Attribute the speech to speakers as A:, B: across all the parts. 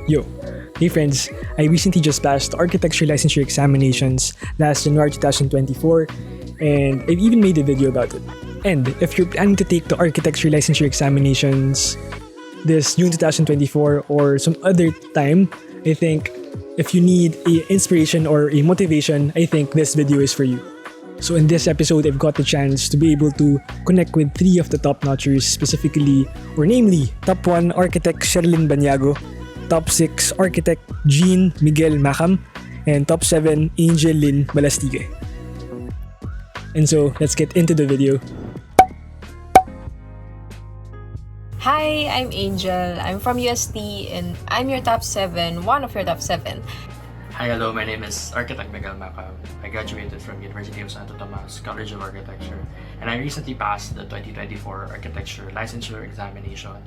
A: Yo! Hey friends, I recently just passed architecture licensure examinations last January 2024 and I've even made a video about it. And if you're planning to take the architecture licensure examinations this June 2024 or some other time, I think if you need a inspiration or a motivation, I think this video is for you. So in this episode, I've got the chance to be able to connect with 3 of the Topnotchers, specifically, or namely, Top 1 Architect Sherilyn Banyago, Top 6 Architect Jean Miguel Macam, and Top 7 Angel Lynn Balastige. And so, let's get into the video.
B: Hi, I'm Angel. I'm from UST and I'm your top 7, one of your top 7.
C: Hi, hello. My name is Architect Miguel Macam. I graduated from University of Santo Tomas College of Architecture, and I recently passed the 2024 Architecture Licensure examination.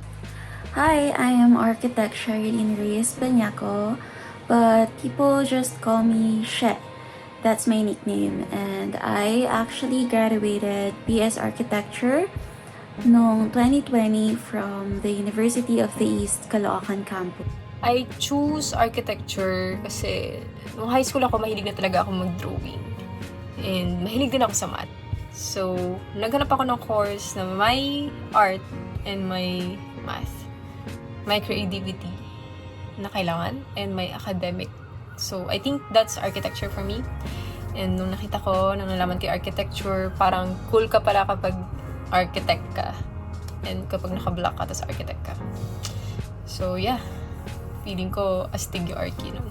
D: Hi, I am Architect Sherilyn Reyes Banyago, but people just call me She. That's my nickname, and I actually graduated BS Architecture noong 2020 from the University of the East Caloocan campus.
B: I choose architecture kasi nung high school ako, mahilig na talaga ako mag-drawing. And mahilig din ako sa math. So, naghanap ako ng course na may art and may math. May creativity na kailangan and may academic. So, I think that's architecture for me. And nung nakita ko, nung nalaman ko yung architecture, parang cool ka pala kapag architect ka. And kapag naka-block ka, tas architect ka. So, yeah. Feeling ko astig yung archi nun.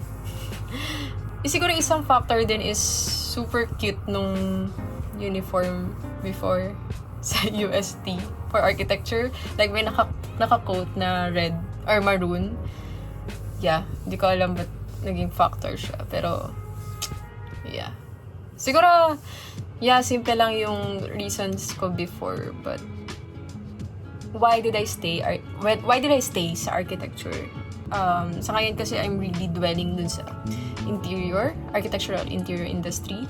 B: Siguro isang factor din is super cute nung uniform before sa UST for architecture. Like may naka-coat na red or maroon. Yeah, di ko alam ba't naging factor siya. Pero, yeah. Siguro, yeah, simple lang yung reasons ko before. But, why did I stay sa architecture? Sa ngayon kasi I'm really dwelling dun sa architectural interior industry.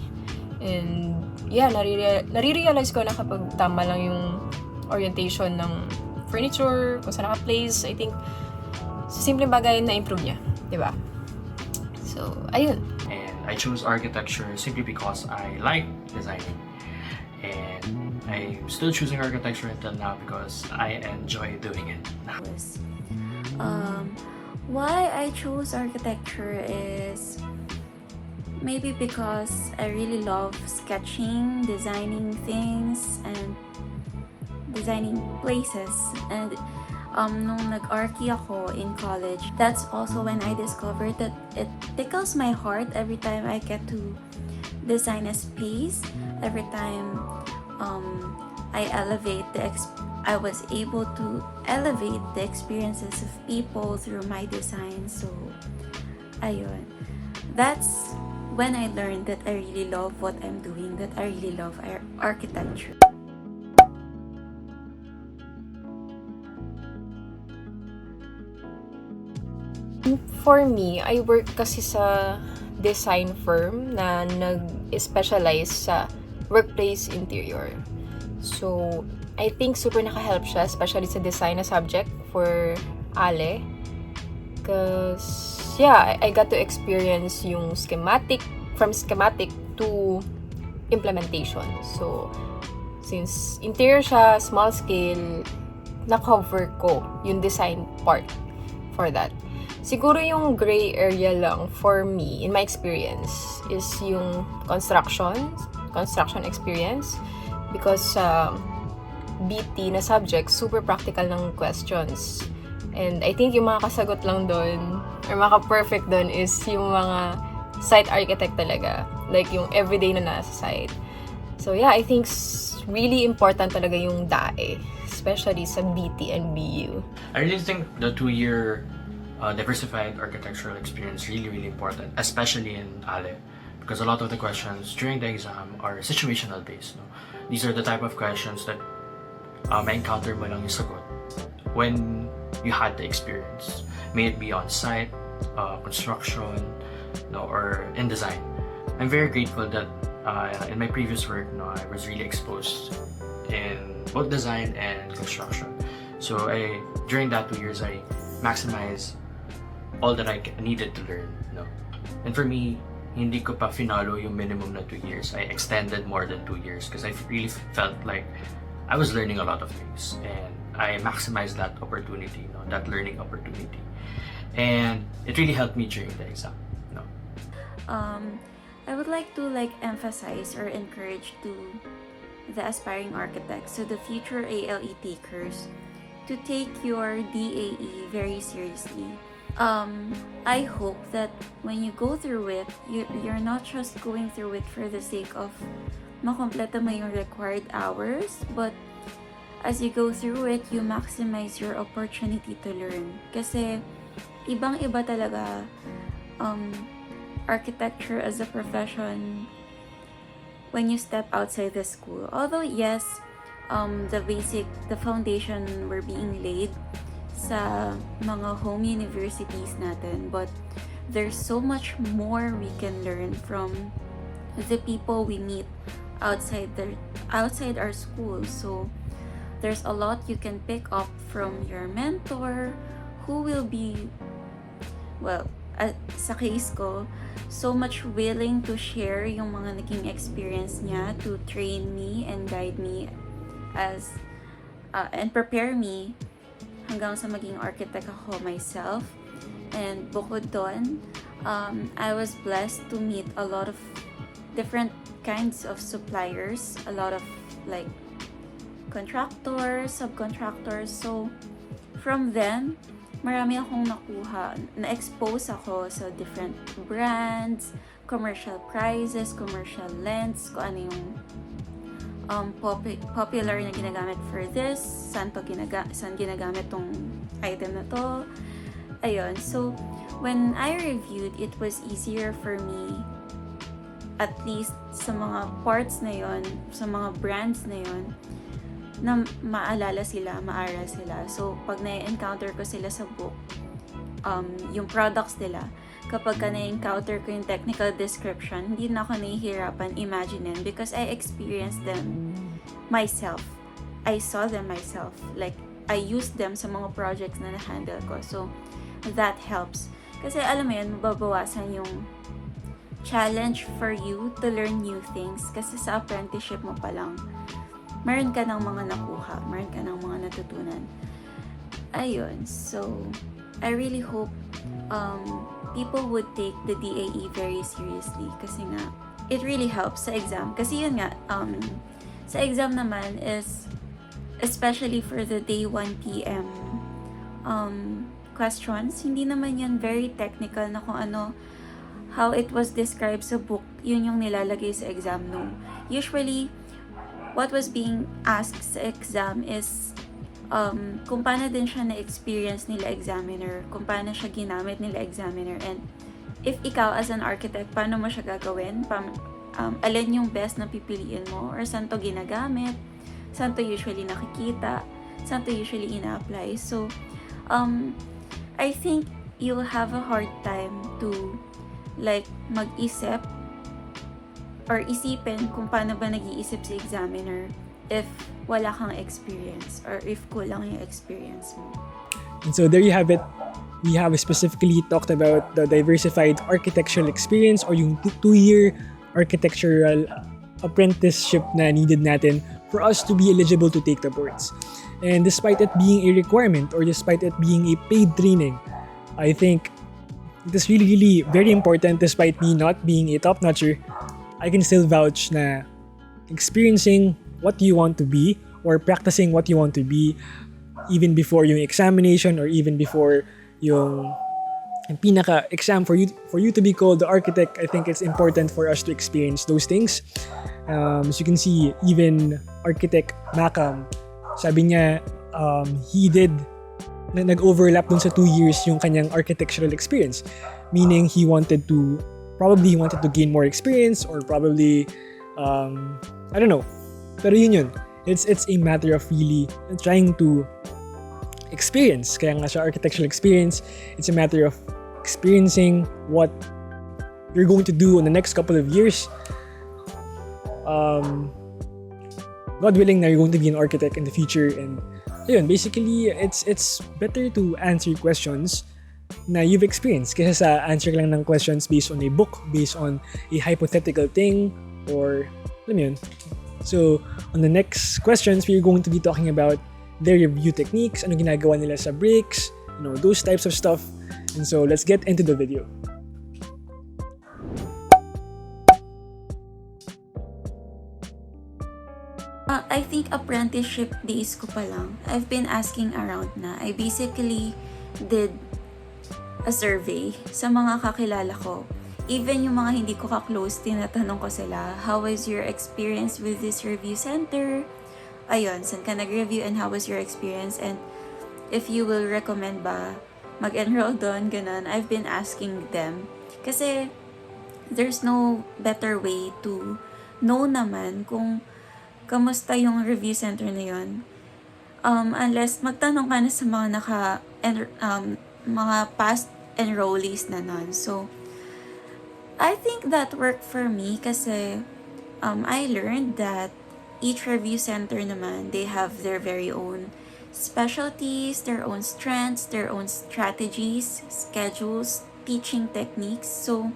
B: And yeah, nare-realize ko na kapag tama lang yung orientation ng furniture, kung saan naka-place, I think sa simpleng bagay na improve niya, di ba? So, ayun.
C: And I chose architecture simply because I like designing. And I'm still choosing architecture until now because I enjoy doing it.
D: Why I chose architecture is maybe because I really love sketching, designing things, and designing places. And nung nag-archi ako in college, that's also when I discovered that it tickles my heart every time I get to design a space, every time I was able to elevate the experiences of people through my design. So, ayun. That's when I learned that I really love what I'm doing, that I really love architecture.
B: For me, I work kasi sa design firm na nag-specialize sa workplace interior. So, I think super nakahelp siya, especially sa design na subject for ALE. Because, yeah, I got to experience yung from schematic to implementation. So, since interior siya, small scale, na-cover ko yung design part for that. Siguro yung gray area lang for me, in my experience, is yung construction experience. Because BT na subject, super practical ng questions. And I think yung mga kasagot lang doon, or maka-perfect doon is yung mga site architect talaga. Like yung everyday na nasa site. So yeah, I think really important talaga yung DAE, especially sa BT and BU.
C: I really think the 2-year diversified architectural experience really important, especially in ALE. Because a lot of the questions during the exam are situational based. No? These are the type of questions that ma-encounter mo lang yung sagot when you had the experience. May it be on site, construction, or in design. I'm very grateful that in my previous work, I was really exposed in both design and construction. So during that 2 years, I maximized all that I needed to learn, no? And for me, hindi ko pa finalo yung minimum na 2 years. I extended more than 2 years because I really felt like I was learning a lot of things, and I maximized that opportunity, that learning opportunity. And it really helped me during the exam,
D: I would like to emphasize or encourage to the aspiring architects, so the future ALE takers, to take your DAE very seriously. I hope that when you go through it, you're not just going through it for the sake of makompleta mo yung required hours, but as you go through it, you maximize your opportunity to learn. Kasi ibang-iba talaga architecture as a profession when you step outside the school. Although yes, the foundation were being laid sa mga home universities natin, but there's so much more we can learn from the people we meet outside our school. So there's a lot you can pick up from your mentor, who will be, well, sa case ko, so much willing to share yung mga naging experience niya to train me and guide me and prepare me hanggang sa maging architect ako myself. And bukod doon, I was blessed to meet a lot of different kinds of suppliers, a lot of contractors, subcontractors. So from them, marami akong nakuha. Na-expose ako sa different brands, commercial prices, commercial lengths, kung ano yung popular na ginagamit for this, saan ginagamit tong item na to. Ayun. So, when I reviewed, it was easier for me, at least sa mga parts na yon, sa mga brands na yon, na maalala sila, maaral sila. So, pag na-encounter ko sila sa book, yung products nila, kapag na-encounter ko yung technical description, hindi na ako nahihirapan imagine because I experienced them myself. I saw them myself. I used them sa mga projects na na-handle ko. So, that helps. Kasi alam mo yun, mababawasan yung challenge for you to learn new things. Kasi sa apprenticeship mo pa lang, meron ka ng mga nakuha, meron ka ng mga natutunan. Ayun, so I really hope people would take the DAE very seriously kasi nga, it really helps sa exam. Kasi yun nga, sa exam naman is, especially for the day 1 p.m. Questions, hindi naman yan very technical na kung ano, how it was described sa book, yun yung nilalagay sa exam. No. Usually, what was being asked sa exam is kung paano din siya na-experience nila examiner, kung paano siya ginamit nila examiner, and if ikaw as an architect, paano mo siya gagawin, alin yung best na pipiliin mo, or saan to ginagamit, saan to usually nakikita, saan to usually ina-apply. So, I think you'll have a hard time to mag-isip or isipin kung paano ba nag-iisip si examiner if wala kang experience or if kulang yung experience mo.
A: And so there you have it. We have specifically talked about the diversified architectural experience or yung 2-year architectural apprenticeship na needed natin for us to be eligible to take the boards. And despite it being a requirement or despite it being a paid training, I think it is really, really very important. Despite me not being a top-notcher, I can still vouch na experiencing what you want to be or practicing what you want to be even before yung examination or even before yung pinaka-exam for you to be called the architect. I think it's important for us to experience those things. As you can see, even architect Makam, sabi niya he did nag-overlap dun sa 2 years yung kanyang architectural experience, meaning he wanted to gain more experience or probably I don't know, pero yun it's a matter of really trying to experience. Kaya nga siya architectural experience. It's a matter of experiencing what you're going to do in the next couple of years. God willing na you're going to be an architect in the future, and ayun, basically it's better to answer questions na you've experienced kaysa sa answer lang ng questions based on a book, based on a hypothetical thing, or alam mo yun. So, on the next questions, we're going to be talking about their review techniques, ano ginagawa nila sa breaks, those types of stuff. And so, let's get into the video.
D: I think apprenticeship days ko pa lang, I've been asking around na. I basically did a survey sa mga kakilala ko. Even yung mga hindi ko ka-close, tinatanong ko sila, how was your experience with this review center? Ayun, saan ka nag-review and how was your experience? And if you will recommend ba mag-enroll doon, ganun. I've been asking them. Kasi there's no better way to know naman kung kamusta yung review center na yun. Unless magtanong ka na sa mga mga past enrollees na nun. So, I think that worked for me kasi I learned that each review center naman, they have their very own specialties, their own strengths, their own strategies, schedules, teaching techniques. So,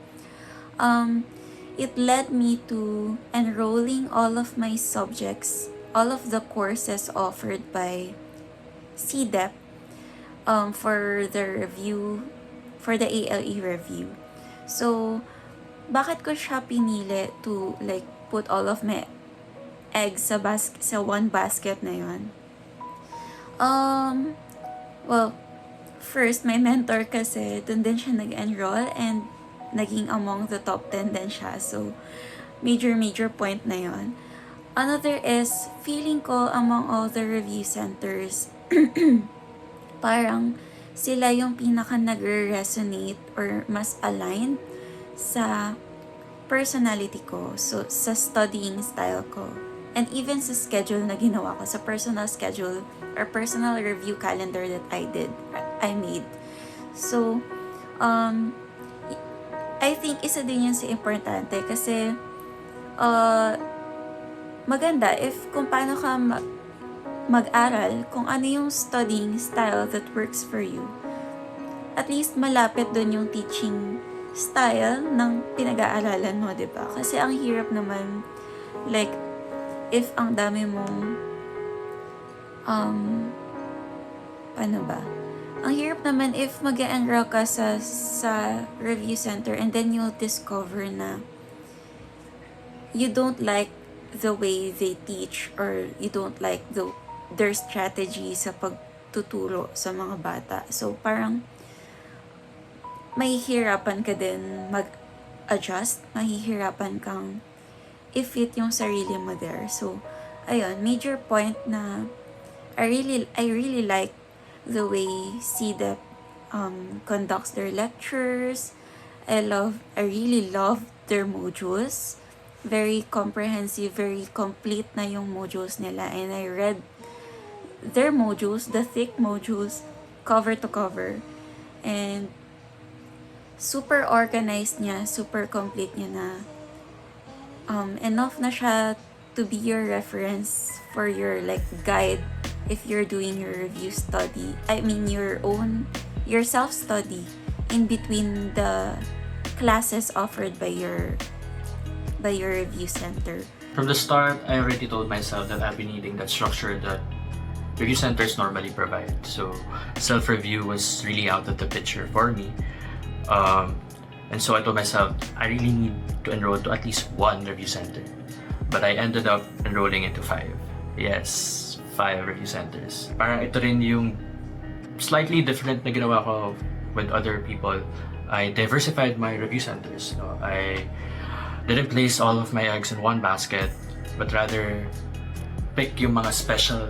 D: it led me to enrolling all of my subjects, all of the courses offered by CDEP for the review, for the ALE review. So, bakit ko siya pinili to like put all of my eggs sa one basket na yun? Well, first, my mentor kasi, dun din siya nag-enroll and naging among the top 10 din siya. So, major point na yon. Another is, feeling ko among all the review centers, parang sila yung pinaka nagre-resonate or mas aligned sa personality ko. So, sa studying style ko. And even sa schedule na ginawa ko, sa personal schedule or personal review calendar that I made. So, I think isa din yun sa importante kasi maganda if kung paano ka mag-aral, kung ano yung studying style that works for you. At least malapit dun yung teaching style ng pinag-aaralan mo, diba? Kasi ang hirap naman, like, if ang dami mong paano ba? Ang hirap naman if mag-enroll ka sa review center and then you'll discover na you don't like the way they teach or you don't like their strategy sa pagtuturo sa mga bata. So, parang mahihirapan ka din mag-adjust, mahihirapan kang i-fit yung sarili mo there. So, ayun, major point na I really like the way CDEP conducts their lectures. I really love their modules. Very comprehensive, very complete na yung modules nila. And I read their modules, the thick modules, cover to cover. And super organized niya, super complete niya na. Enough na siya to be your reference for your like guide if you're doing your review study. I mean your self-study in between the classes offered by your review center.
C: From the start, I already told myself that I've been needing that structure that review centers normally provide. So self-review was really out of the picture for me. And so I told myself, I really need to enroll to at least one review center. But I ended up enrolling into 5. Yes, 5 review centers. Parang ito rin yung slightly different na ginawa ko with other people. I diversified my review centers. No? I didn't place all of my eggs in one basket, but rather pick yung mga special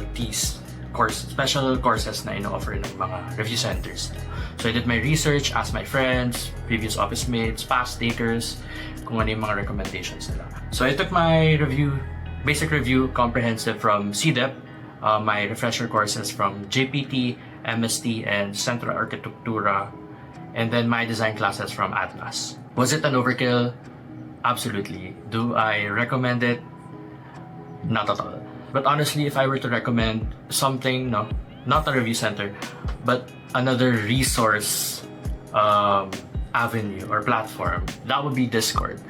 C: courses na ino-offer ng mga review centers. So I did my research, asked my friends, previous office mates, past takers, kung ano yung mga recommendations nila. So I took my basic review comprehensive from CDEP, my refresher courses from JPT, MST, and Centro Arquitectura, and then my design classes from Atlas. Was it an overkill? Absolutely. Do I recommend it? Not at all. But honestly, if I were to recommend something, no, not a review center, but another resource avenue or platform, that would be Discord.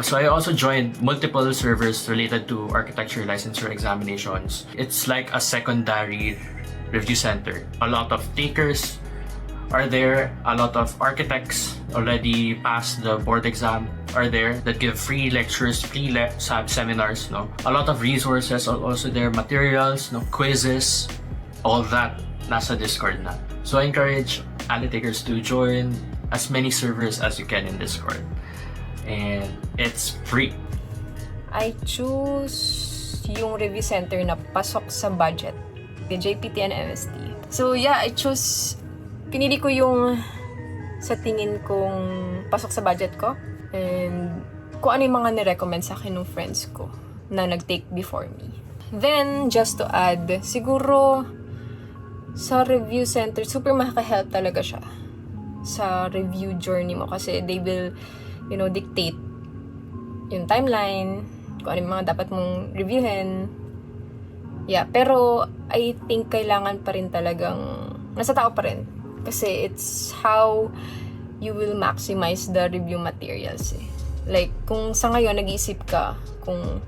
C: So I also joined multiple servers related to architecture licensure examinations. It's like a secondary review center. A lot of takers are there. A lot of architects already passed the board exam are there that give free lectures, free seminars. No, a lot of resources are also there, materials, no, quizzes, all that nasa Discord na. So I encourage ALE takers to join as many servers as you can in Discord, and it's free.
B: I choose yung review center na pasok sa budget, the JPT and MST. So yeah, pinili ko yung sa tingin kong pasok sa budget ko, and kung ano yung mga nirecommend sa akin ng friends ko na nag-take before me. Then, just to add, siguro sa review center, super makaka-help talaga siya sa review journey mo kasi they will, dictate yung timeline, kung ano yung mga dapat mong reviewin. Yeah, pero I think kailangan pa rin talagang nasa tao pa rin. Kasi it's how you will maximize the review materials eh. Like, kung sa ngayon nag-iisip ka kung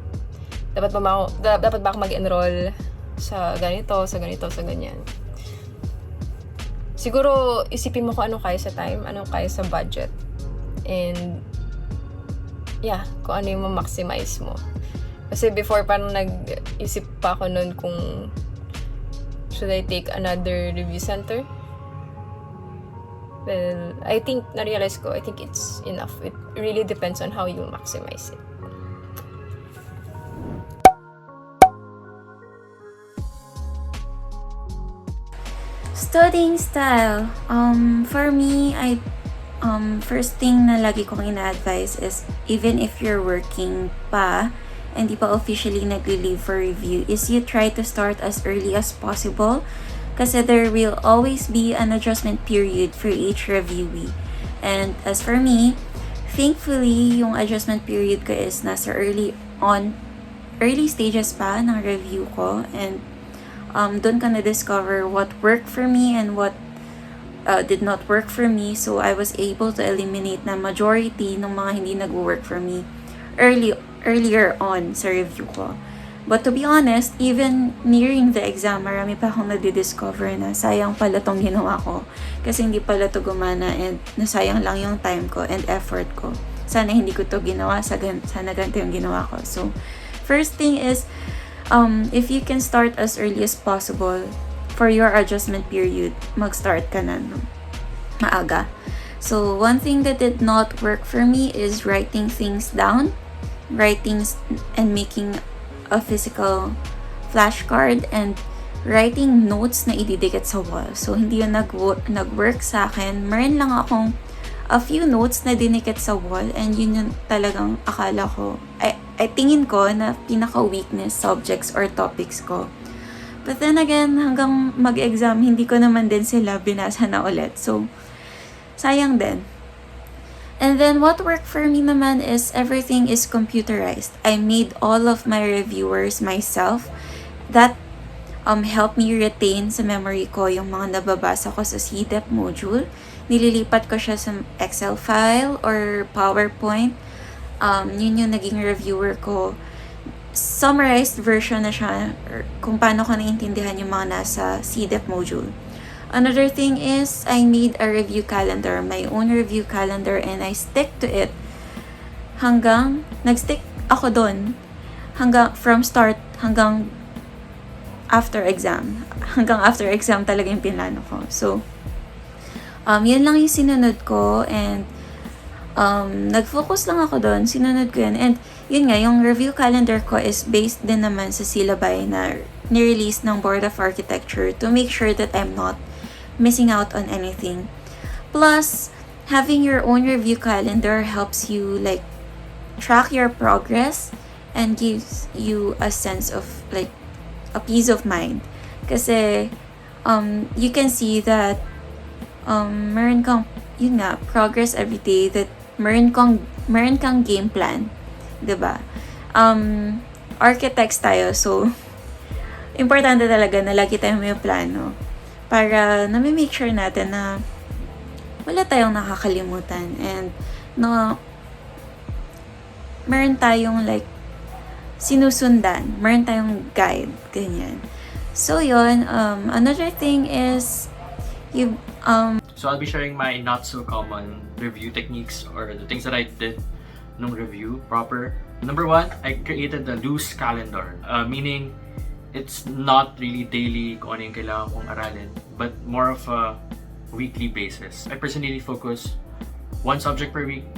B: dapat ba ako mag-enroll sa ganito, sa ganyan. Siguro, isipin mo kung anong kaya sa time, anong kaya sa budget. And, yeah, kung ano yung ma-maximize mo. Kasi before, parang nag-isip pa ako nun kung should I take another review center? Well, I think it's enough. It really depends on how you maximize it.
D: Studying style. For me, first thing na lagi kong ina-advise is even if you're working pa and di pa officially nagli-leave for review, is you try to start as early as possible. Kasi there will always be an adjustment period for each reviewee. And as for me, thankfully, yung adjustment period ko is nasa early stages pa ng review ko. And doon ka na-discover what worked for me and what did not work for me. So I was able to eliminate na majority ng mga hindi nag-work for me earlier on sa review ko. But to be honest, even nearing the exam, marami pa akong nadidiscover na sayang pala tong ginawa ko. Kasi hindi pala to gumana and nasayang lang yung time ko and effort ko. Sana hindi ko to ginawa, sana ganito yung ginawa ko. So, first thing is, if you can start as early as possible for your adjustment period, mag-start ka na maaga. So, one thing that did not work for me is writing things down, and making a physical flashcard and writing notes na ididikit sa wall. So, hindi yun nag-work sa akin. Meron lang akong a few notes na dinikit sa wall and yun yung talagang akala ko, I tingin ko na pinaka-weakness subjects or topics ko. But then again, hanggang mag-exam, hindi ko naman din sila binasa na ulit. So, sayang din. And then what worked for me naman is everything is computerized. I made all of my reviewers myself. That helped me retain sa memory ko yung mga nababasa ko sa CDEP module. Nililipat ko siya sa Excel file or PowerPoint. Yun yung naging reviewer ko. Summarized version na siya kung paano ko naintindihan yung mga nasa CDEP module. Another thing is, I made a review calendar, my own review calendar, and I stick to it nag-stick ako doon from start hanggang after exam. Hanggang after exam talaga yung pinlano ko. So, yun lang yung sinunod ko and nag-focus lang ako doon, sinunod ko yun. And yun nga, yung review calendar ko is based din naman sa syllabi na ni-release ng Board of Architecture to make sure that I'm not missing out on anything. Plus, having your own review calendar helps you like track your progress and gives you a sense of like a peace of mind. Kasi you can see that meron kang progress every day, that meron kang game plan, 'di ba? Architects tayo, so importante talaga na lagi tayong may plano para na-make sure natin na wala tayong nakakalimutan. And, no, meron tayong like, sinusundan. Meron tayong guide. Ganyan. So, yun. Another thing is,
C: So I'll be sharing my not so common review techniques or the things that I did nung review proper. Number one, I created a loose calendar. Meaning, it's not really daily kung ano yung kailangan kong aralin, but more of a weekly basis. I personally focus one subject per week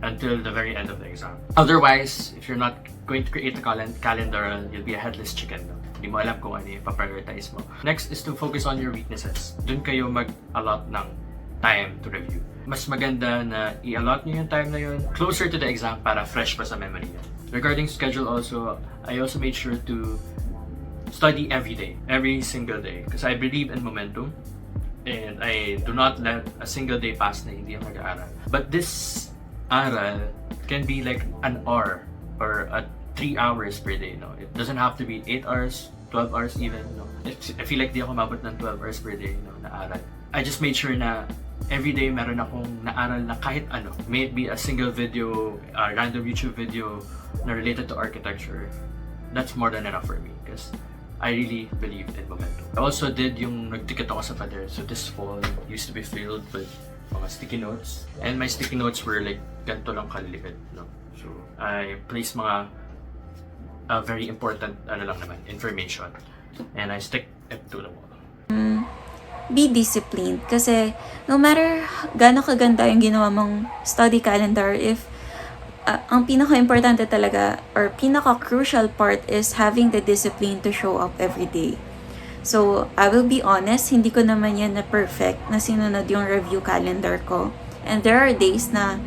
C: until the very end of the exam. Otherwise, if you're not going to create a calendar, you'll be a headless chicken. No? Hindi mo alam kung ano yung pa-prioritize mo. Next is to focus on your weaknesses. Doon kayo mag-allot ng time to review. Mas maganda na i-allot nyo yung time na yun closer to the exam para fresh pa sa memory nyo. Regarding schedule also, I also made sure to study every day, every single day. Because I believe in momentum and I do not let a single day pass na hindi ako nag-aaral. But this aral can be like an hour or 3 hours per day. No? It doesn't have to be 8 hours, 12 hours even. No? I feel like di ako mabot ng 12 hours per day no, na aral. I just made sure na every day meron akong naaral na kahit ano. May it be a single video, a random YouTube video na related to architecture. That's more than enough for me because I really believe in momentum. I also did yung nagticket ako sa pader. So this fall used to be filled with mga sticky notes. And my sticky notes were like ganito lang kaliliit. No? So I placed mga very important information. And I stick it to the wall.
D: Be disciplined. Kasi no matter gaano kaganda yung ginawa mong study calendar, if ang pinaka-importante talaga or pinaka-crucial part is having the discipline to show up every day. So, I will be honest, hindi ko naman yan na perfect na sinunod yung review calendar ko. And there are days na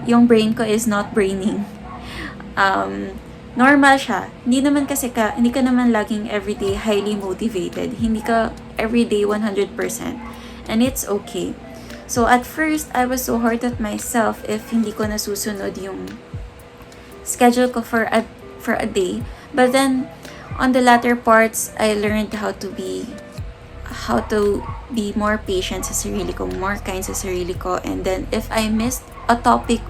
D: yung brain ko is not braining. Normal siya. Hindi ka naman laging everyday highly motivated. Hindi ka everyday 100%. And it's okay. So, at first, I was so hard at myself if hindi ko nasusunod yung schedule ko for a day. But then, on the latter parts, I learned how to be more patient sa sarili ko, more kind sa sarili ko. And then, if I missed a topic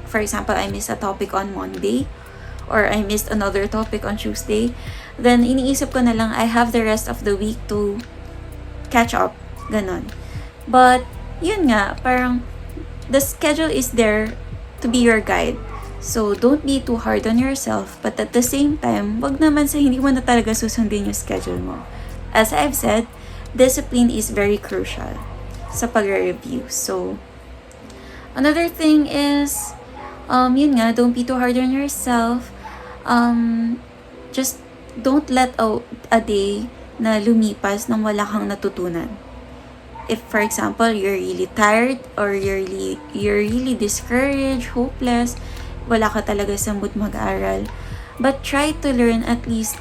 D: for example, I missed a topic on Monday, or I missed another topic on Tuesday, then iniisip ko na lang, I have the rest of the week to catch up. Ganon. But, yun nga, parang, the schedule is there to be your guide. So, don't be too hard on yourself, but at the same time, wag naman sa hindi mo na talaga susundin yung schedule mo. As I've said, discipline is very crucial sa pag-review. So, another thing is, yun nga, don't be too hard on yourself. Just don't let a day na lumipas nang wala kang natutunan. If, for example, you're really tired or you're really discouraged, hopeless, wala ka talaga sa mood mag-aral. But try to learn at least,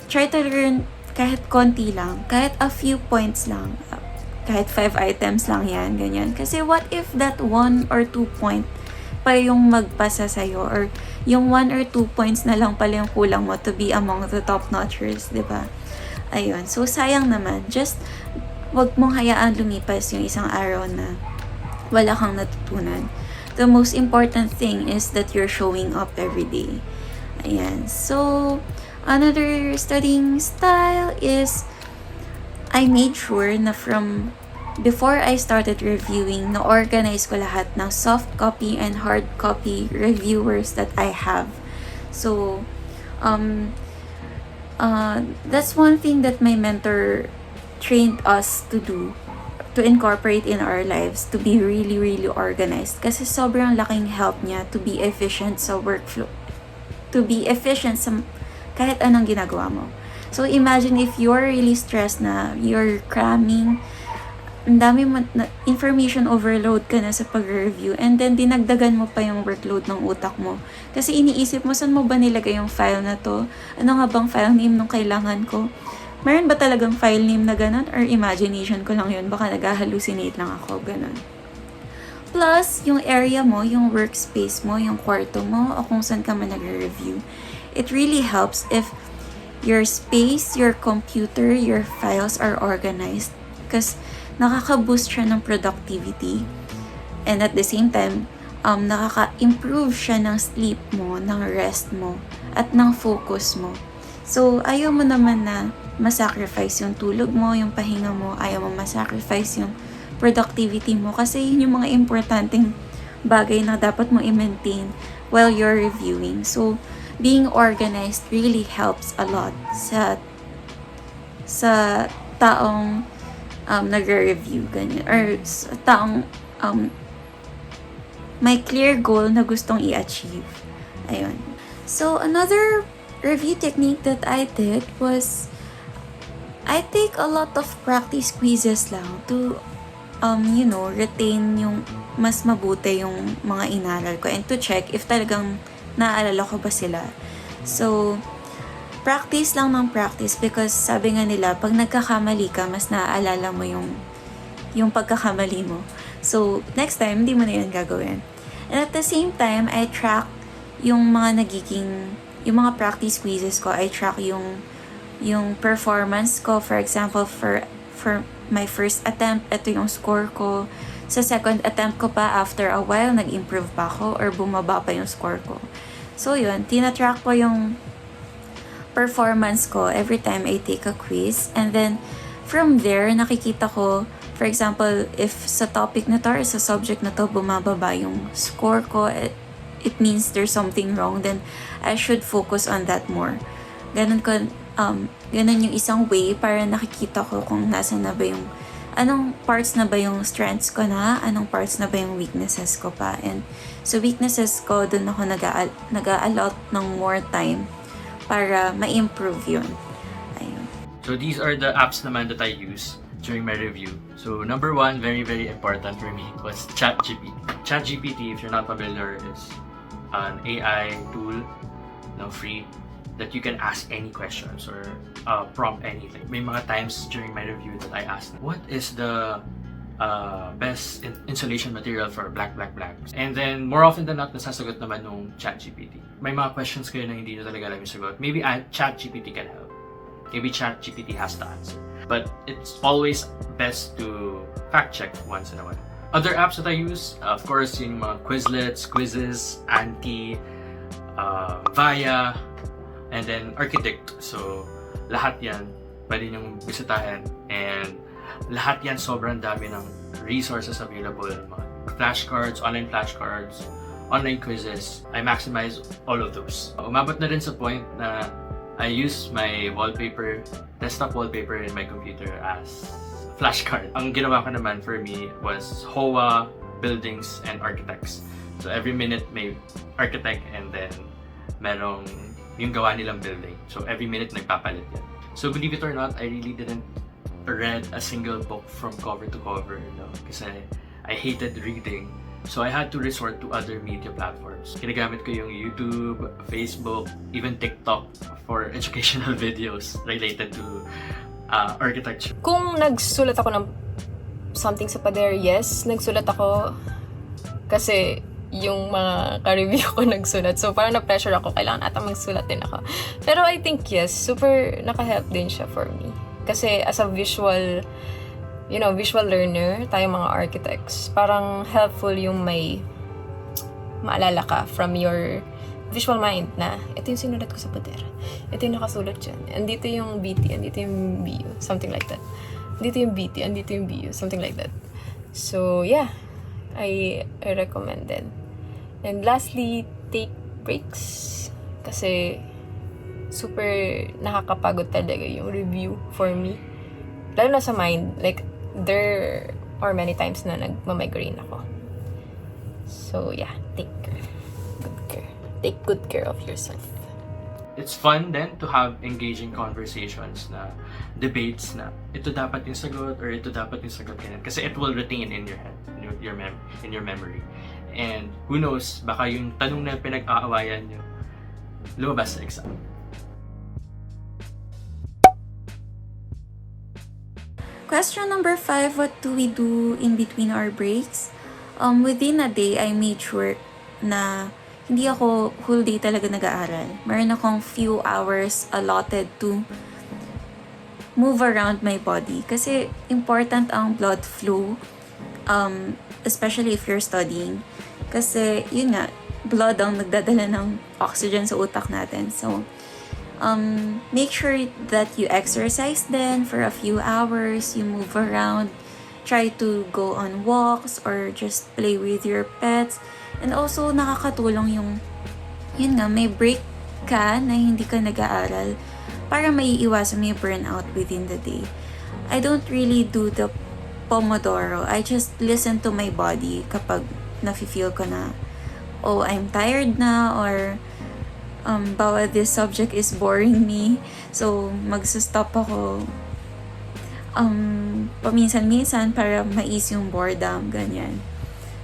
D: try to learn kahit konti lang, kahit a few points lang, kahit 5 items lang yan, ganyan. Kasi what if that 1 or 2 point pa yung magpasa sa'yo, or yung 1 or 2 points na lang pala yung kulang mo to be among the Topnotchers, diba? Ayun. So, sayang naman. Just, wag mong hayaan lumipas yung isang araw na wala kang natutunan. The most important thing is that you're showing up every day. Ayan. So, another studying style is I made sure na from before I started reviewing, na-organize ko lahat ng soft copy and hard copy reviewers that I have. So, that's one thing that my mentor trained us to do, to incorporate in our lives, to be really, really organized. Kasi sobrang laking help niya to be efficient sa workflow, to be efficient sa kahit anong ginagawa mo. So, imagine if you're really stressed na, you're cramming, ang dami mo na information overload ka na sa pag-review, and then dinagdagan mo pa yung workload ng utak mo. Kasi iniisip mo, saan mo ba nilagay yung file na to? Ano nga bang file name nung kailangan ko? Meron ba talagang file name na ganun? Or imagination ko lang yun? Baka nag-hallucinate lang ako, ganun. Plus, yung area mo, yung workspace mo, yung kwarto mo, o kung saan ka man nag-review. It really helps if your space, your computer, your files are organized. Because nakaka-boost siya ng productivity. And at the same time, nakaka-improve siya ng sleep mo, ng rest mo, at ng focus mo. So, ayaw mo naman na masacrifice yung tulog mo, yung pahinga mo, ayaw mo masacrifice yung productivity mo kasi yun yung mga importanteng bagay na dapat mo i-maintain while you're reviewing. So, being organized really helps a lot sa taong nagre-review, ganyan, or sa taong may clear goal na gustong i-achieve. Ayun. So, another review technique that I did was I take a lot of practice quizzes lang to retain yung mas mabuti yung mga inaral ko and to check if talagang naaalala ko ba sila. So, practice lang ng practice because sabi nga nila, pag nagkakamali ka, mas naaalala mo yung pagkakamali mo. So, next time, hindi mo na yun gagawin. And at the same time, I track yung mga practice quizzes ko. I track yung performance ko. For example, for my first attempt, ito yung score ko. Sa second attempt ko pa, after a while, nag-improve pa ako or bumaba pa yung score ko. So, yun, tinatrack ko yung performance ko every time I take a quiz. And then, from there, nakikita ko, for example, if sa topic na to or sa subject na to, bumababa yung score ko, it means there's something wrong, then I should focus on that more. Ganun yung isang way para nakikita ko kung nasa na ba yung, anong parts na ba yung strengths ko na, anong parts na ba yung weaknesses ko pa. And so weaknesses ko, dun ako nag-a-allot ng more time para ma-improve yun. Ayun.
C: So these are the apps naman that I use during my review. So number one, very very important for me, was ChatGPT. ChatGPT, if you're not familiar, is an AI tool, free, that you can ask any questions or prompt anything. May mga times during my review that I asked, what is the best insulation material for black. And then, more often than not, nasasagot naman nung ChatGPT. May mga questions kayo na hindi nyo talaga alam yung sagot. Maybe ChatGPT can help. Maybe ChatGPT has the answer. But it's always best to fact-check once in a while. Other apps that I use, of course, yung mga Quizlets, Quizzes, Anki, Vaya, and then Architect. So, lahat yan, pwede nyong bisitahin. And lahat yan, sobrang dami ng resources available. Mga flashcards, online quizzes. I maximize all of those. Umabot na rin sa point na I use my desktop wallpaper in my computer as flashcard. Ang ginawa ko naman for me was HOA, buildings, and architects. So every minute may architect and then merong yung gawa nilang building. So every minute nagpapalit yan. So believe it or not, I really didn't read a single book from cover to cover, kasi I hated reading. So I had to resort to other media platforms. Ginagamit ko yung YouTube, Facebook, even TikTok for educational videos related to architecture.
B: Kung nagsulat ako ng something sa pader, yes, nagsulat ako kasi yung mga ka-review ko nagsulat. So, parang na-pressure ako. Kailangan ata magsulat din ako. Pero I think, yes, super naka-help din siya for me. Kasi as a visual learner, tayong mga architects, parang helpful yung may maalala ka from your visual mind na ito yung sinulat ko sa pader. Ito yung nakasulat dyan. Andito yung BT, andito yung BU. Something like that. Andito yung BT, andito yung BU. Something like that. So, yeah. I recommend it. And lastly, take breaks. Kasi super nakakapagod talaga yung review for me. Lalo na sa mind. Like, there are many times na nagmamigraine ako. So, yeah. Take good care of yourself.
C: It's fun then to have engaging conversations na debates na ito dapat yung sagot or ito dapat yung sagot ganyan. Kasi it will retain in your head, in your memory. And who knows, baka yung tanong na pinag-aawayan nyo lumabas sa exam.
D: Question number 5, what do we do in between our breaks? Within a day, I made sure na hindi ako whole day talaga nag-aaral. Meron akong few hours allotted to move around my body. Kasi important ang blood flow, especially if you're studying. Kasi yun nga, blood ang nagdadala ng oxygen sa utak natin. So, make sure that you exercise then for a few hours, you move around, try to go on walks or just play with your pets. And also, nakakatulong yung, yun nga, may break ka na hindi ka nag-aaral para maiiwasan mo yung burnout within the day. I don't really do the Pomodoro. I just listen to my body kapag nafe-feel ko na, oh, I'm tired na, or bawa this subject is boring me. So, magsa-stop ako paminsan-minsan para mais yung boredom, ganyan.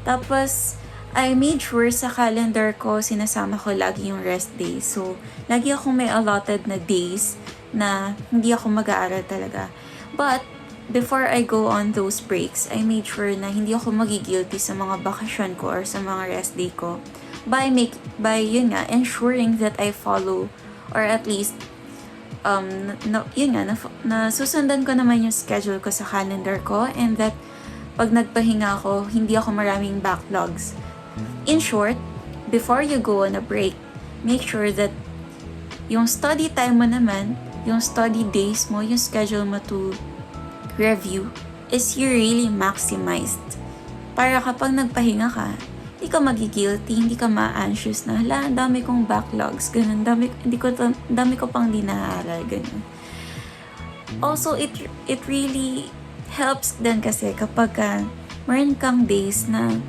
D: Tapos, I made sure sa calendar ko, sinasama ko lagi yung rest days. So, lagi akong may allotted na days na hindi ako mag-aaral talaga. But, before I go on those breaks, I made sure na hindi ako magigilty sa mga bakasyon ko or sa mga rest day ko by yun nga, ensuring that I follow or at least susundan ko naman yung schedule ko sa calendar ko, and that pag nagpahinga ako, hindi ako maraming backlogs. In short, before you go on a break, make sure that yung study time mo naman, yung study days mo, yung schedule mo to review is you really maximized. Para kapag nagpahinga ka, hindi ka magigilty, hindi ka ma-anxious na, hala, dami kong backlogs, ganun, dami ko pang di naaral, ganun. Also, it really helps din kasi kapag meron kang days na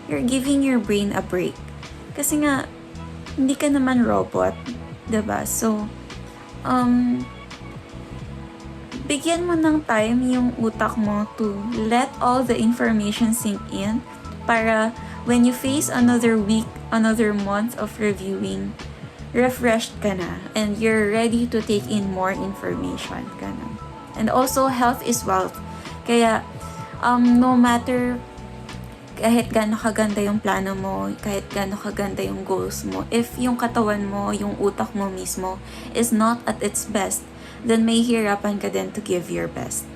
D: you're giving your brain a break. Kasi nga, hindi ka naman robot, diba? So, bigyan mo ng time yung utak mo to let all the information sink in para when you face another week, another month of reviewing, refreshed ka na and you're ready to take in more information ka na. And also, health is wealth. Kaya, no matter kahit gaano kaganda yung plano mo, kahit gaano kaganda yung goals mo, if yung katawan mo, yung utak mo mismo is not at its best, then may hirapan ka din to give your best.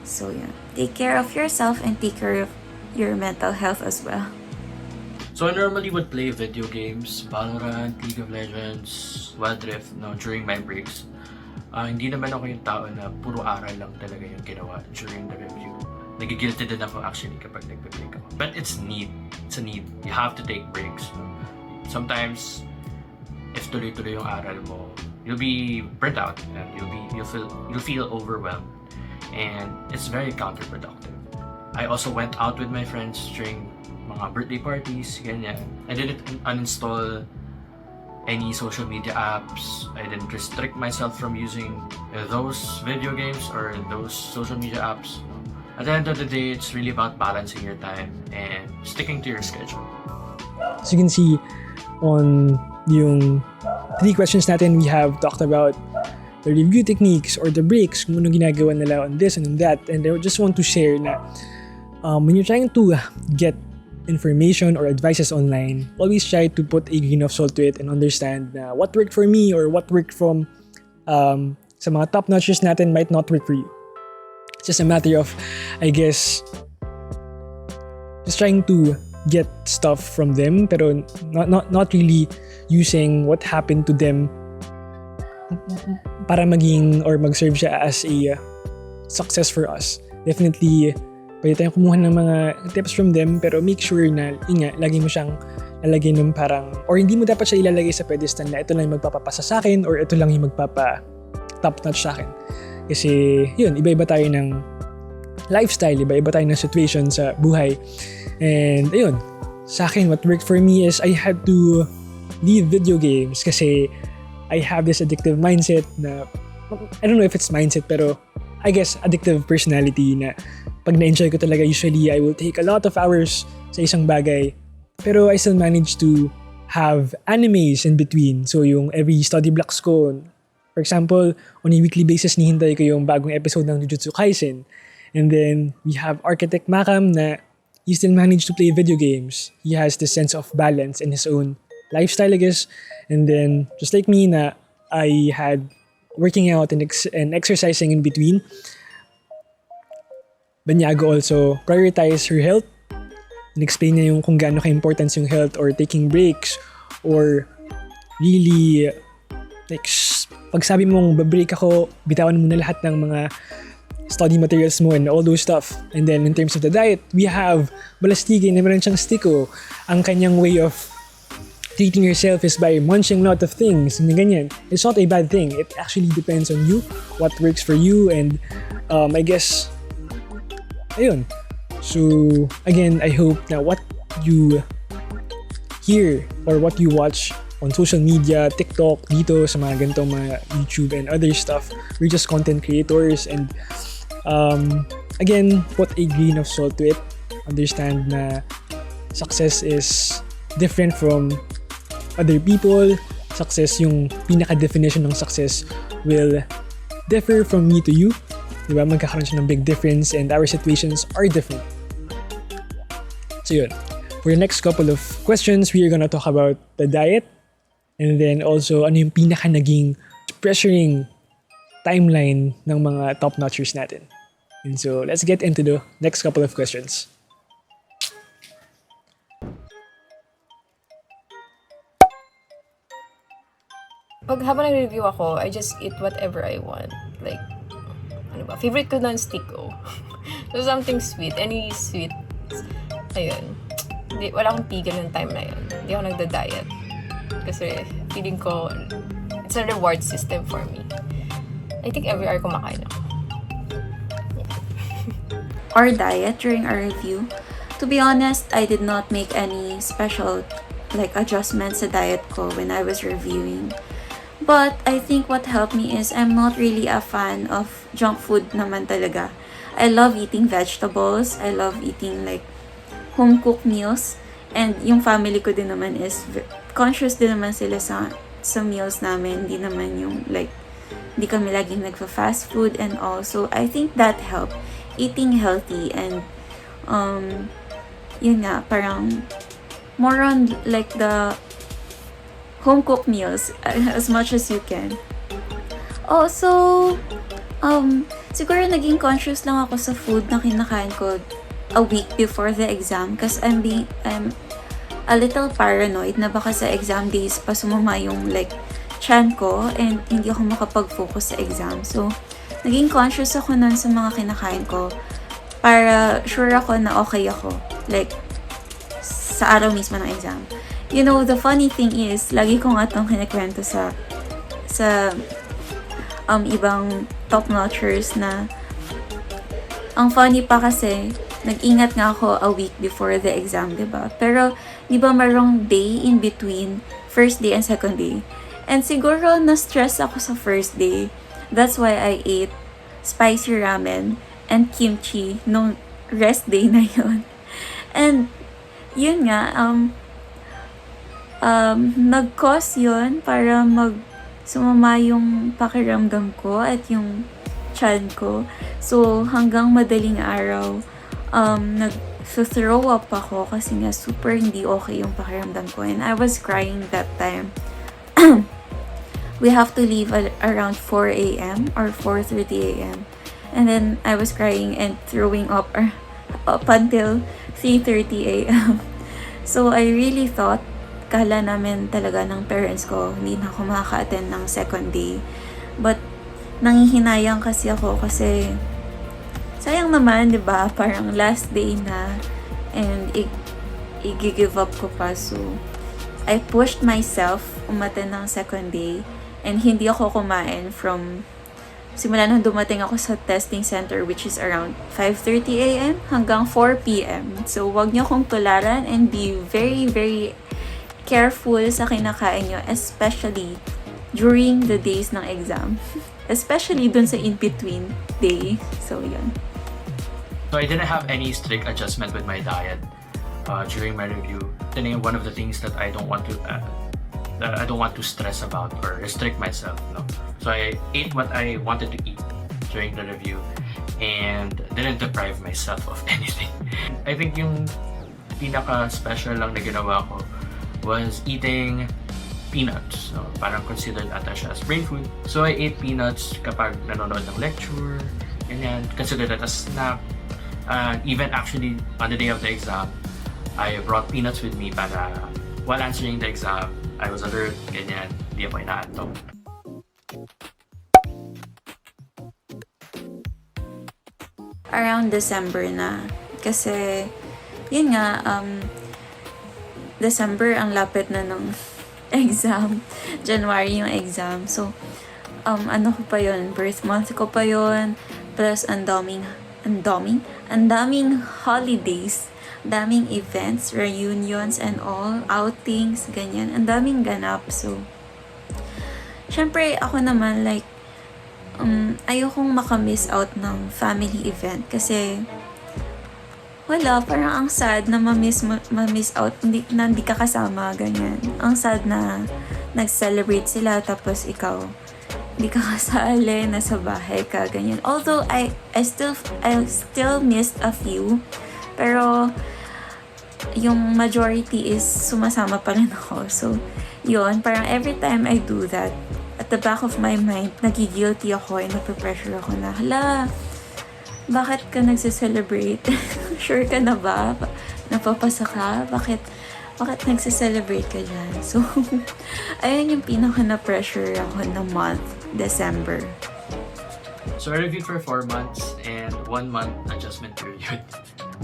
D: So yeah, take care of yourself and take care of your mental health as well.
C: So I normally would play video games, Valorant, League of Legends, Wild Rift, during my breaks. Hindi naman ako yung tao na puro aral lang talaga yung ginawa during the review. Nagigilty din ako actually kapag nagbe-break ako. But it's need. It's a need. You have to take breaks. Sometimes, if tuloy-tuloy yung aral mo, you'll be burnt out and you'll feel overwhelmed. And it's very counterproductive. I also went out with my friends during mga birthday parties, ganyan. I didn't uninstall any social media apps. I didn't restrict myself from using those video games or those social media apps. At the end of the day, it's really about balancing your time and sticking to your schedule.
A: As you can see on yung 3 questions natin, we have talked about the review techniques or the breaks, kung ano ginagawa nila on this and on that. And I just want to share na when you're trying to get information or advices online, always try to put a grain of salt to it and understand na what worked for me or what worked from sa mga top-notchers natin might not work for you. It's just a matter of, I guess, just trying to get stuff from them, pero not really using what happened to them para maging or mag-serve siya as a success for us. Definitely, pwede tayong kumuha ng mga tips from them, pero make sure na, lagi mo siyang lalagay ng parang, or hindi mo dapat siya ilalagay sa pedestal na ito lang yung magpapapasa sa akin or ito lang yung magpapa-top-notch sa akin. Kasi, yun, iba-iba tayo ng lifestyle, iba-iba tayo ng situation sa buhay. And, ayun, sa akin, what worked for me is I had to leave video games kasi I have this addictive mindset na, I don't know if it's mindset, pero I guess addictive personality na pag na-enjoy ko talaga, usually I will take a lot of hours sa isang bagay. Pero I still manage to have animes in between. So, yung every study blocks ko, for example, on a weekly basis, nihintay ko yung bagong episode ng Jujutsu Kaisen. And then, we have Architect Makam na he still managed to play video games. He has this sense of balance in his own lifestyle, I guess. And then, just like me na I had working out and exercising in between. Banyago also prioritize her health. And-explain niya yung kung gaano ka-importance yung health or taking breaks or really like pag sabi mong babreak ako, bitawan mo na lahat ng mga study materials mo and all those stuff. And then in terms of the diet, we have Balastige na meron siyang stiko. Ang kanyang way of treating yourself is by munching a lot of things and ganyan. It's not a bad thing. It actually depends on you, what works for you, and I guess ayun. So again, I hope na what you hear or what you watch on social media, TikTok, dito sa mga ganitong mga YouTube and other stuff, we're just content creators, and again, put a grain of salt to it. Understand na success is different from other people. Success, yung pinaka-definition ng success will differ from me to you. Diba? Magkakaroon siya ng big difference and our situations are different. So yun. For the next couple of questions, we are gonna talk about the diet and then also ano yung pinaka naging pressuring timeline ng mga Topnotchers natin. And so let's get into the next couple of questions.
B: Pag habang nag-review ako, I just eat whatever I want. Like, ano ba? Favorite ko nun stiko. So something sweet. Any sweet. Ayun. Wala akong tigil ng time na yun. Hindi ako nagda-diet. Kasi feeling ko, it's a reward system for me. I think every hour kumakain ako.
D: Our diet during our review. To be honest, I did not make any special adjustments sa diet ko when I was reviewing. But I think what helped me is I'm not really a fan of junk food naman talaga. I love eating vegetables. I love eating home-cooked meals. And yung family ko din naman is conscious din naman sila sa meals namin. Hindi naman yung hindi kami laging nagfa-fast food and all. So I think that helped. Eating healthy and yun nga, parang more on the home-cooked meals as much as you can. Also, siguro naging conscious lang ako sa food na kinakain ko a week before the exam kasi I'm a little paranoid na baka sa exam days pa sumama yung tiyan ko and hindi ako makapag-focus sa exam. So, naging conscious ako nun sa mga kinakain ko para sure ako na okay ako. Sa araw mismo ng exam. You know, the funny thing is, lagi ko nga itong kinikwento sa ibang Topnotchers na ang funny pa kasi, nag-ingat nga ako a week before the exam, diba? Pero, di ba marong day in between first day and second day? And siguro, na-stress ako sa first day. That's why I ate spicy ramen and kimchi nung rest day na yun. And, yun nga, nag-cause yun para sumama yung pakiramdam ko at yung tiyan ko. So, hanggang madaling araw, nag-throw up ako kasi nga super hindi okay yung pakiramdam ko. And I was crying that time. We have to leave around 4 a.m. or 4:30 a.m. And then, I was crying and throwing up until 3:30 a.m. So, I really thought kala namin talaga ng parents ko, hindi na ako makaka-attend ng second day. But, nangihinayang kasi ako kasi sayang naman, di ba? Parang last day na and i-give up ko pa. So, I pushed myself umattend ng second day and hindi ako kumain from simula nung dumating ako sa testing center which is around 5:30 a.m. hanggang 4 p.m. So, wag niyo akong tularan and be very, very careful sa kinakain nyo, especially during the days ng exam. Especially dun sa in-between day. So, yun.
C: So I didn't have any strict adjustment with my diet during my review. Then one of the things that I don't want to stress about or restrict myself. No? So I ate what I wanted to eat during the review and didn't deprive myself of anything. I think yung pinaka-special lang na ginawa ko was eating peanuts. So, parang considered ata siya as brain food. So, I ate peanuts kapag nanonood ng lecture, ganyan. Considered that as snack. Even actually, on the day of the exam, I brought peanuts with me para while answering the exam, I was alert, ganyan. Hindi ako inaantok.
D: Around December na. Kasi, yun nga, December ang lapit na ng exam. January yung exam. So, ano ko pa yun? Birth month ko pa yun. Plus, ang daming holidays. Daming events, reunions and all. Outings, ganyan. Ang daming ganap. So, syempre, ako naman, like, ayokong makamiss out ng family event. Kasi, wala, parang ang sad na ma-miss out, hindi ka kasama, ganyan. Ang sad na nag-celebrate sila, tapos ikaw, hindi ka kasali, nasa bahay ka, ganyan. Although, I still missed a few, pero, yung majority is sumasama pa rin ako. So, yun, parang every time I do that, at the back of my mind, nagigilty ako and nape-pressure ako na, hala, bakit ka nagse-celebrate? Sure ka na ba? Napapasa ka? Bakit nagse-celebrate ka dyan? So, ayun yung pinaka na-pressure ako na month, December.
C: So I reviewed for 4 months and 1 month adjustment period.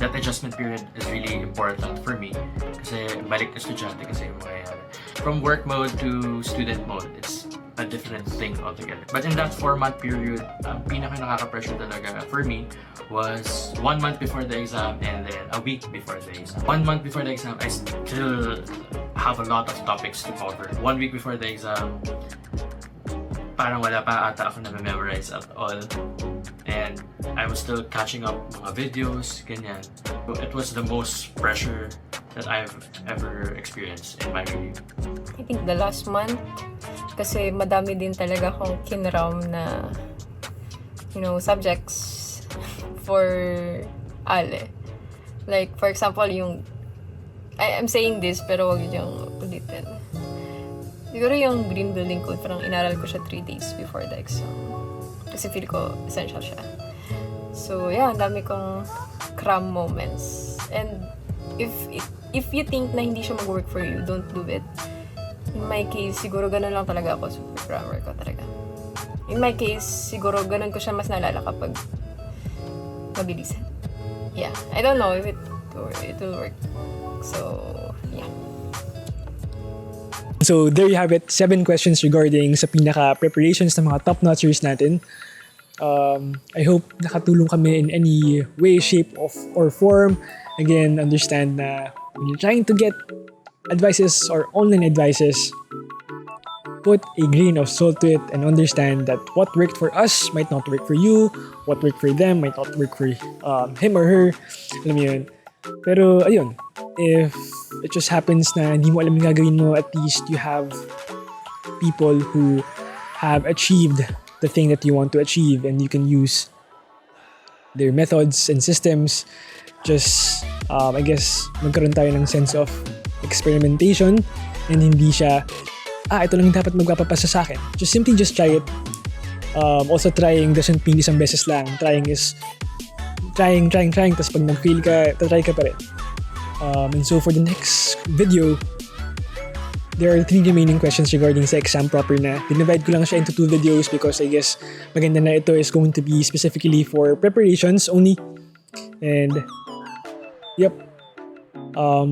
C: That adjustment period is really important for me kasi balik na estudyante kasi yung mangyayari. From work mode to student mode, it's a different thing altogether. But in that 4-month period, ang pinaka nakaka-pressure talaga for me was 1 month before the exam and then a week before the exam. 1 month before the exam, I still have a lot of topics to cover. 1 week before the exam, parang wala pa ata ako na-memorize at all. And I was still catching up mga videos, ganyan. So it was the most pressure that I've ever experienced in my review.
B: I think the last month, kasi madami din talaga akong kinram na, subjects for ALE. Like, for example, I'm saying this, pero wag yung ulitin. Siguro yung Green Building Code, parang inaral ko siya 3 days before the exam. Kasi feel ko essential siya. So, yeah, ang dami kong cram moments. And if you think na hindi siya mag-work for you, don't do it. In my case, siguro ganun lang talaga ako. Super grammar ko talaga. In my case, siguro ganun ko siya mas naalala kapag mabilisan. Yeah. I don't know if it will work. So, yeah.
A: So, there you have it. 7 questions regarding sa pinaka-preparations ng mga Topnotchers natin. I hope nakatulong kami in any way, shape, or form. Again, understand na when you're trying to get advices or online advices, put a grain of salt to it and understand that what worked for us might not work for you, what worked for them might not work for him or her. Alam mo yun. Pero, ayun, if it just happens na hindi mo alam yung gagawin mo, at least you have people who have achieved the thing that you want to achieve and you can use their methods and systems. Just, I guess, magkaroon tayo ng sense of experimentation and hindi siya, ito lang yung dapat magpapapasa sa akin. Simply try it. Also, trying doesn't mean isang beses lang. Trying is trying, tapos pag nag-fail ka, try ka pa rin. And so for the next video, there are 3 remaining questions regarding sa exam proper na. Dinivide ko lang siya into 2 videos because I guess maganda na ito is going to be specifically for preparations only. And yep,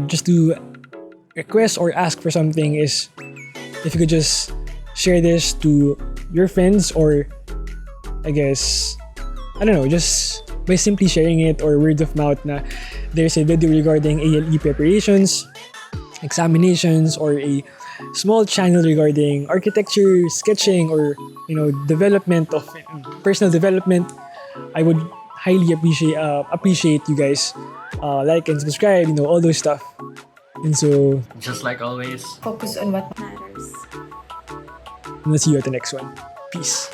A: just to request or ask for something is if you could just share this to your friends or I guess, I don't know, just by simply sharing it or word of mouth na there's a video regarding ALE preparations, examinations, or a small channel regarding architecture, sketching, or development of personal development. I would highly appreciate you guys like and subscribe, all those stuff. And so,
C: Just like always,
B: Focus on what
D: Matters.
A: let's see you at the next one. Peace.